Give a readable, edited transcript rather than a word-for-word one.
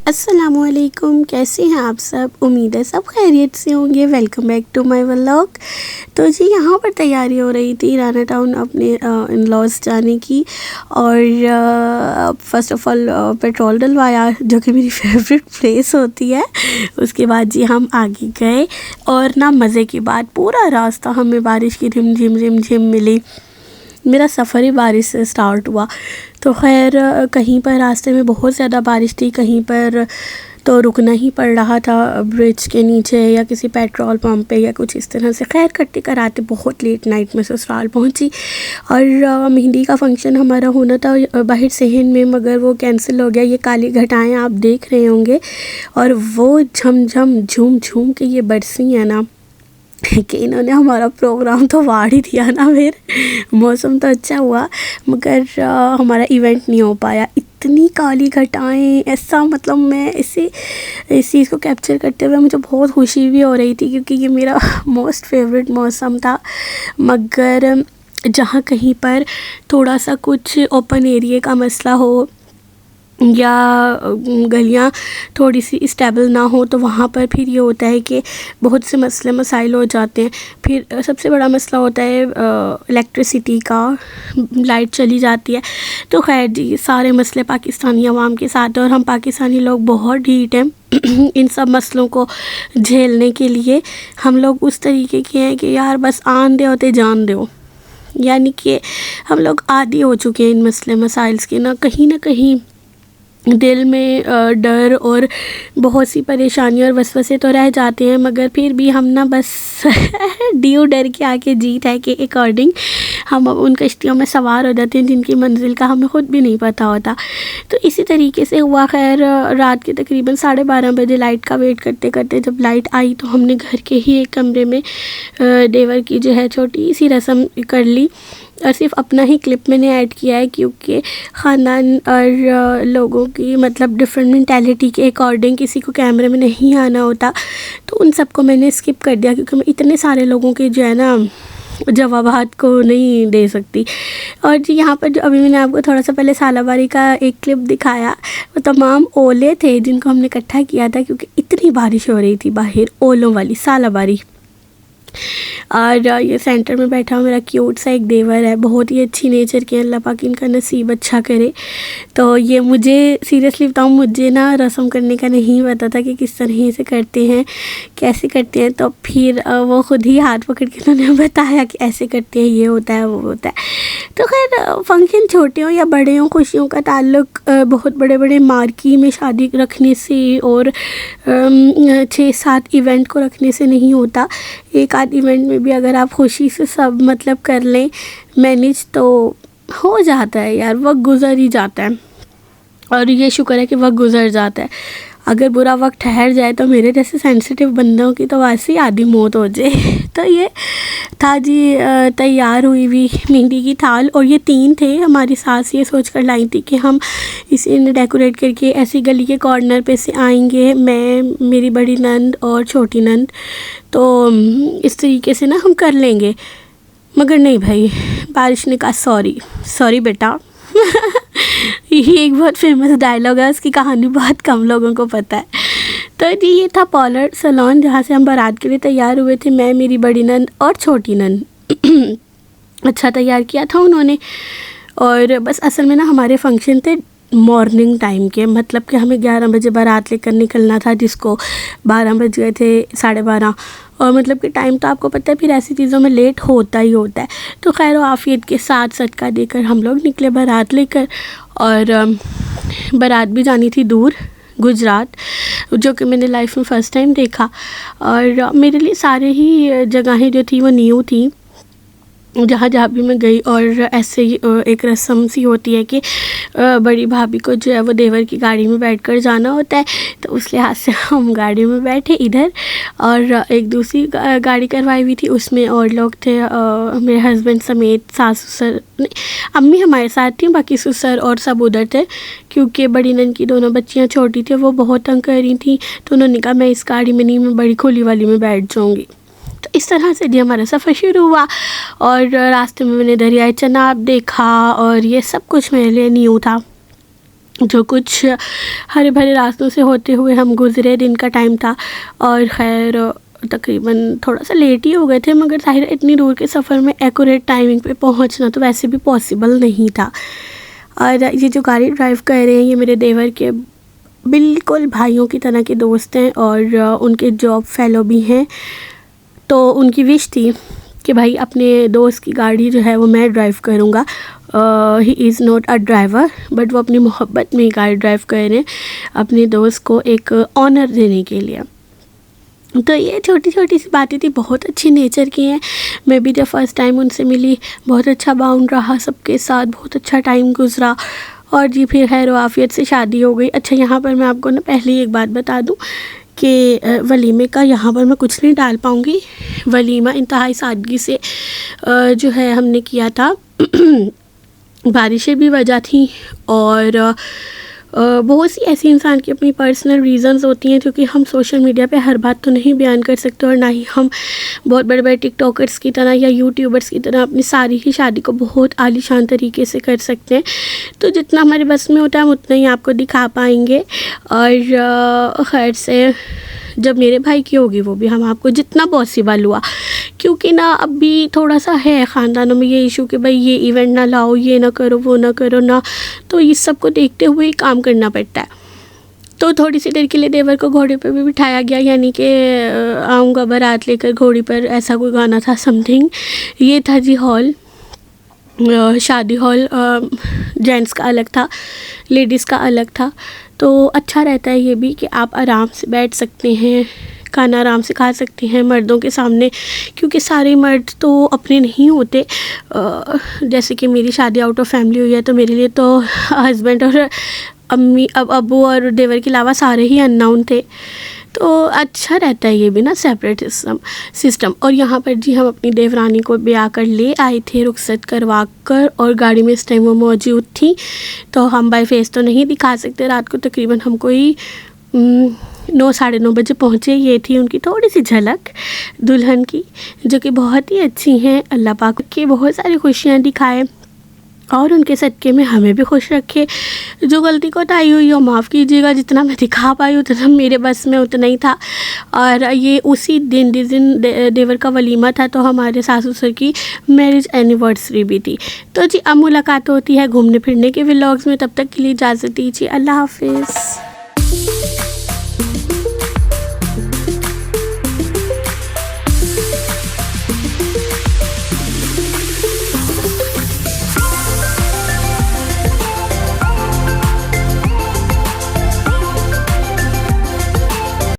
अस्सलामुअलैकुम, कैसे हैं आप सब। उम्मीद है सब खैरियत से होंगे। Welcome back to my vlog. तो जी यहाँ पर तैयारी हो रही थी राना टाउन अपने इन लॉज जाने की। और फ़र्स्ट ऑफ़ ऑल पेट्रोल डलवाया, जो कि मेरी फेवरेट प्लेस होती है। उसके बाद जी हम आगे गए और ना मज़े की बात, पूरा रास्ता हमें बारिश की रिम झिम मिली। मेरा सफ़र ही बारिश से स्टार्ट हुआ। तो खैर कहीं पर रास्ते में बहुत ज़्यादा बारिश थी, कहीं पर तो रुकना ही पड़ रहा था ब्रिज के नीचे या किसी पेट्रोल पंप पे या कुछ इस तरह से। खैर करते कराते बहुत लेट नाइट में ससुराल पहुंची। और मेहंदी का फंक्शन हमारा होना था बाहर सहन में, मगर वो कैंसिल हो गया। ये काली घटाएं आप देख रहे होंगे और वो झम झूम के ये बरसी है ना कि इन्होंने हमारा प्रोग्राम तो वाड़ ही दिया ना। फिर मौसम तो अच्छा हुआ मगर हमारा इवेंट नहीं हो पाया। इतनी काली घटाएं, ऐसा मतलब मैं इस चीज़ को कैप्चर करते हुए मुझे बहुत खुशी भी हो रही थी, क्योंकि ये मेरा मोस्ट फेवरेट मौसम था। मगर जहाँ कहीं पर थोड़ा सा कुछ ओपन एरिया का मसला हो या गलियाँ थोड़ी सी स्टेबल ना हो, तो वहाँ पर फिर ये होता है कि बहुत से मसले मसाइल हो जाते हैं। फिर सबसे बड़ा मसला होता है इलेक्ट्रिसिटी का, लाइट चली जाती है। तो खैर जी सारे मसले पाकिस्तानी अवाम के साथ हैं और हम पाकिस्तानी लोग बहुत ढीठ हैं इन सब मसलों को झेलने के लिए। हम लोग उस तरीके के हैं कि यार बस आन दे होते जान दो, यानी कि हम लोग आदी हो चुके हैं इन मसले मसाइल्स के। ना कहीं दिल में डर और बहुत सी परेशानी और वसवसे तो रह जाते हैं, मगर फिर भी हम ना बस ड्यू डर के आके जीत है के अकॉर्डिंग हम उन कश्तियों में सवार हो जाते हैं जिनकी मंजिल का हमें ख़ुद भी नहीं पता होता। तो इसी तरीके से हुआ। खैर रात के तकरीबन 12:30 बजे लाइट का वेट करते करते जब लाइट आई तो हमने घर के ही एक कमरे में देवर की जो है छोटी सी रस्म कर ली। और सिर्फ अपना ही क्लिप मैंने ऐड किया है, क्योंकि ख़ानदान और लोगों की मतलब डिफरेंट मेंटालिटी के अकॉर्डिंग किसी को कैमरे में नहीं आना होता, तो उन सबको मैंने स्किप कर दिया, क्योंकि मैं इतने सारे लोगों के जो है ना जवाबात को नहीं दे सकती। और जी यहाँ पर जो अभी मैंने आपको थोड़ा सा पहले सालाबारी का एक क्लिप दिखाया, वो तमाम ओले थे जिनको हमने इकट्ठा किया था, क्योंकि इतनी बारिश हो रही थी बाहर, ओलों वाली सालाबारी। और ये सेंटर में बैठा हुआ मेरा क्यूट सा एक देवर है, बहुत ही अच्छी नेचर के, अल्लाह पाक इनका नसीब अच्छा करे। तो ये मुझे सीरियसली बताऊँ, मुझे ना रस्म करने का नहीं पता था कि किस तरह से करते हैं, कैसे करते हैं। तो फिर वो ख़ुद ही हाथ पकड़ के उन्होंने बताया कि ऐसे करते हैं, ये होता है वो होता है। तो खैर फंक्शन छोटे हो या बड़े हों, खुशियों का ताल्लुक़ बहुत बड़े बड़े मार्की में शादी रखने से और 6-7 इवेंट को रखने से नहीं होता। एक आध इवेंट में भी अगर आप खुशी से सब मतलब कर लें मैनेज, तो हो जाता है यार, वक्त गुज़र ही जाता है। और ये शुक्र है कि वक्त गुज़र जाता है। अगर बुरा वक्त ठहर जाए तो मेरे जैसे सेंसिटिव बंदों की तो वैसे ही आधी मौत हो जाए। तो ये था जी तैयार हुई हुई मेहंदी की थाल, और ये 3 थे। हमारी सास ये सोच कर लाई थी कि हम इसे डेकोरेट करके ऐसी गली के कॉर्नर पे से आएंगे, मैं, मेरी बड़ी नंद और छोटी नंद, तो इस तरीके से ना हम कर लेंगे। मगर नहीं भाई, बारिश ने कहा सॉरी बेटा। ये एक बहुत फेमस डायलॉग है, उसकी कहानी बहुत कम लोगों को पता है। तो जी ये था पॉलर सैलून, जहाँ से हम बारात के लिए तैयार हुए थे, मैं, मेरी बड़ी नंद और छोटी नंद। अच्छा तैयार किया था उन्होंने। और बस असल में ना हमारे फंक्शन थे मॉर्निंग टाइम के, मतलब कि हमें 11 बजे बारात लेकर निकलना था, जिसको 12 बज गए थे, 12:30। और मतलब कि टाइम तो आपको पता है फिर ऐसी चीज़ों में लेट होता ही होता है। तो खैर आफियत के साथ सदका देकर हम लोग निकले बारात लेकर। और बारात भी जानी थी दूर, गुजरात, जो कि मैंने लाइफ में फ़र्स्ट टाइम देखा। और मेरे लिए सारे ही जगहें जो थी वो न्यू थी, जहाँ भी मैं गई। और ऐसे ही एक रस्म सी होती है कि बड़ी भाभी को जो है वो देवर की गाड़ी में बैठकर जाना होता है, तो उस लिहाज से हम गाड़ी में बैठे इधर। और एक दूसरी गाड़ी करवाई हुई थी, उसमें और लोग थे, मेरे हस्बैंड समेत, सास ससुर नहीं, अम्मी हमारे साथ थी, बाकी ससुर और सब उधर थे। क्योंकि बड़ी नंद की दोनों बच्चियाँ छोटी थी, वो बहुत तंग कर रही थी, तो उन्होंने कहा मैं इस गाड़ी में नहीं, मैं बड़ी खुली वाली में बैठ जाऊँगी। तो इस तरह से जी हमारा सफ़र शुरू हुआ। और रास्ते में मैंने दरियाए चनाब देखा, और ये सब कुछ मेरे लिए न्यू था। जो कुछ हरे भरे रास्तों से होते हुए हम गुज़रे। दिन का टाइम था और खैर तकरीबन थोड़ा सा लेट ही हो गए थे, मगर ज़ाहिर है इतनी दूर के सफ़र में एक्यूरेट टाइमिंग पे पहुंचना तो वैसे भी पॉसिबल नहीं था। और ये जो गाड़ी ड्राइव कर रहे हैं ये मेरे देवर के बिल्कुल भाइयों की तरह के दोस्त हैं और उनके जॉब फेलो भी हैं। तो उनकी विश थी कि भाई अपने दोस्त की गाड़ी जो है वो मैं ड्राइव करूँगा। He is not a driver, but वो अपनी मोहब्बत में गाड़ी ड्राइव कर रहे हैं अपने दोस्त को एक ऑनर देने के लिए। तो ये छोटी छोटी सी बातें थी, बहुत अच्छी नेचर की हैं। मैं भी जब फर्स्ट टाइम उनसे मिली बहुत अच्छा बाउंड रहा सबके साथ, बहुत अच्छा टाइम गुजरा और जी फिर खैर आफियत से शादी हो गई। अच्छा, यहाँ पर मैं आपको ना पहले एक बात बता दूँ कि वलीमे का यहाँ पर मैं कुछ नहीं डाल पाऊँगी। वलीमा इंतहाई सादगी से जो है हमने किया था। बारिशें भी वजह थी और बहुत सी ऐसी इंसान की अपनी पर्सनल रीज़न्स होती हैं, क्योंकि हम सोशल मीडिया पे हर बात तो नहीं बयान कर सकते और ना ही हम बहुत बड़े बड़े टिकटॉकर्स की तरह या यूट्यूबर्स की तरह अपनी सारी ही शादी को बहुत आलीशान तरीके से कर सकते हैं। तो जितना हमारे बस में होता है हम उतना ही आपको दिखा पाएंगे। और खैर से जब मेरे भाई की होगी वो भी हम आपको जितना पॉसिबल हुआ, क्योंकि ना अभी थोड़ा सा है ख़ानदानों में ये इशू कि भाई ये इवेंट ना लाओ, ये ना करो, वो ना करो ना, तो इस सब को देखते हुए ही काम करना पड़ता है। तो थोड़ी सी देर के लिए देवर को घोड़े पर भी बिठाया गया, यानी कि आऊँगा बारात लेकर घोड़ी पर, ऐसा कोई गाना था समथिंग। ये था जी हॉल, शादी हॉल। जेंट्स का अलग था, लेडीज़ का अलग था। तो अच्छा रहता है ये भी कि आप आराम से बैठ सकते हैं, खाना आराम से खा सकते हैं मर्दों के सामने, क्योंकि सारे मर्द तो अपने नहीं होते। जैसे कि मेरी शादी आउट ऑफ फैमिली हुई है तो मेरे लिए तो हस्बैंड और अम्मी अबू और देवर के अलावा सारे ही अननोन थे। तो अच्छा रहता है ये भी ना, सेपरेट सिस्टम। और यहाँ पर जी हम अपनी देवरानी को ब्याह कर ले आए थे रुखसत करवा कर, और गाड़ी में इस टाइम वो मौजूद थी। तो हम बाय फेस तो नहीं दिखा सकते, रात को तकरीबन हम कोई 9 साढ़े 9 बजे पहुँचे। ये थी उनकी थोड़ी सी झलक दुल्हन की, जो कि बहुत ही अच्छी हैं। अल्लाह पाक के बहुत सारी खुशियाँ दिखाए और उनके सदक़े में हमें भी खुश रखे। जो गलती कोताही हुई हो माफ़ कीजिएगा, जितना मैं दिखा पाई उतना मेरे बस में उतना ही था। और ये उसी दिन जिस दिन देवर का वलीमा था तो हमारे सासू ससुर की मैरिज एनिवर्सरी भी थी। तो जी अब मुलाकात होती है घूमने फिरने के व्लॉग्स में, तब तक के लिए इजाज़त दीजिए। अल्लाह हाफिज़।